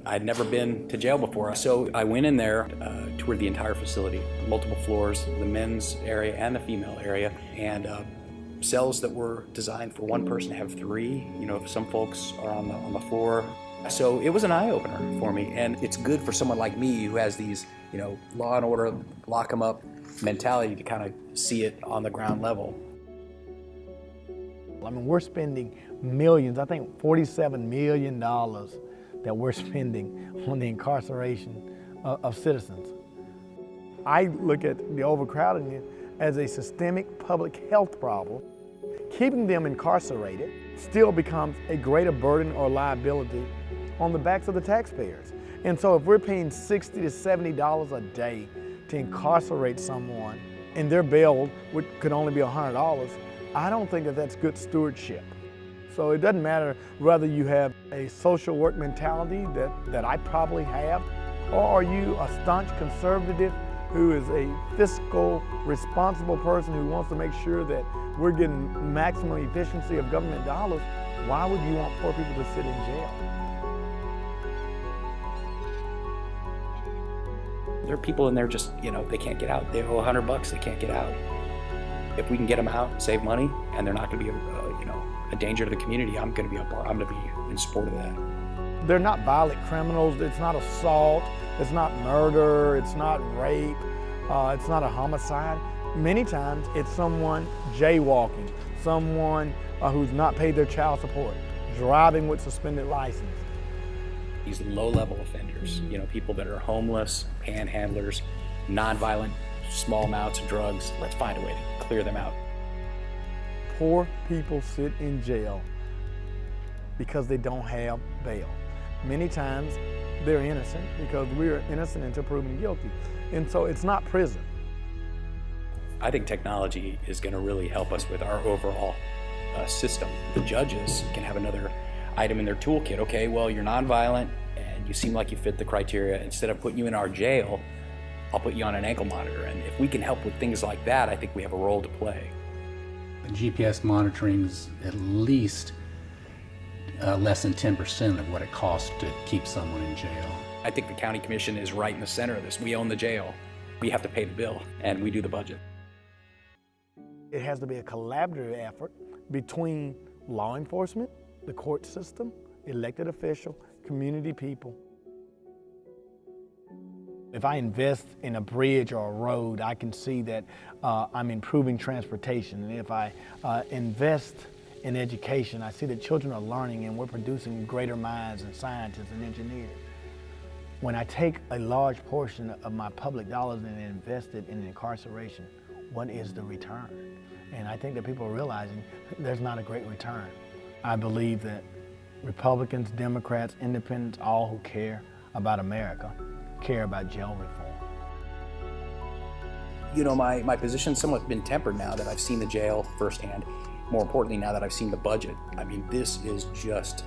I'd never been to jail before, so I went in there, toured the entire facility, multiple floors, the men's area and the female area, and cells that were designed for one person have three. You know, some folks are on the floor. So it was an eye-opener for me, and it's good for someone like me who has these, you know, law and order, lock them up mentality to kind of see it on the ground level. I mean, we're spending millions, I think $47 million that we're spending on the incarceration of citizens. I look at the overcrowding as a systemic public health problem. Keeping them incarcerated still becomes a greater burden or liability on the backs of the taxpayers. And so if we're paying $60 to $70 a day to incarcerate someone and their bail could only be $100, I don't think that that's good stewardship. So it doesn't matter whether you have a social work mentality that I probably have, or are you a staunch conservative who is a fiscal, responsible person who wants to make sure that we're getting maximum efficiency of government dollars. Why would you want poor people to sit in jail? There are people in there just, you know, they can't get out. They owe $100, they can't get out. If we can get them out, save money, and they're not going to be, a danger to the community, I'm going to be in support of that. They're not violent criminals. It's not assault. It's not murder. It's not rape. It's not a homicide. Many times, it's someone jaywalking, someone who's not paid their child support, driving with suspended license. These low-level offenders, you know, people that are homeless, panhandlers, non-violent, small amounts of drugs, let's find a way to clear them out. Poor people sit in jail because they don't have bail. Many times they're innocent because we're innocent until proven guilty. And so it's not prison. I think technology is going to really help us with our overall system. The judges can have another item in their toolkit. Okay, well, you're nonviolent and you seem like you fit the criteria. Instead of putting you in our jail, I'll put you on an ankle monitor. And if we can help with things like that, I think we have a role to play. GPS monitoring is at least less than 10% of what it costs to keep someone in jail. I think the county commission is right in the center of this. We own the jail. We have to pay the bill, and we do the budget. It has to be a collaborative effort between law enforcement, the court system, elected official, community people. If I invest in a bridge or a road, I can see that I'm improving transportation. And if I invest in education, I see that children are learning and we're producing greater minds and scientists and engineers. When I take a large portion of my public dollars and invest it in incarceration, what is the return? And I think that people are realizing there's not a great return. I believe that Republicans, Democrats, Independents, all who care about America, care about jail reform. You know, my position's somewhat been tempered now that I've seen the jail firsthand. More importantly, now that I've seen the budget. I mean, this is just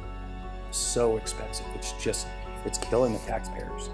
so expensive. It's killing the taxpayers.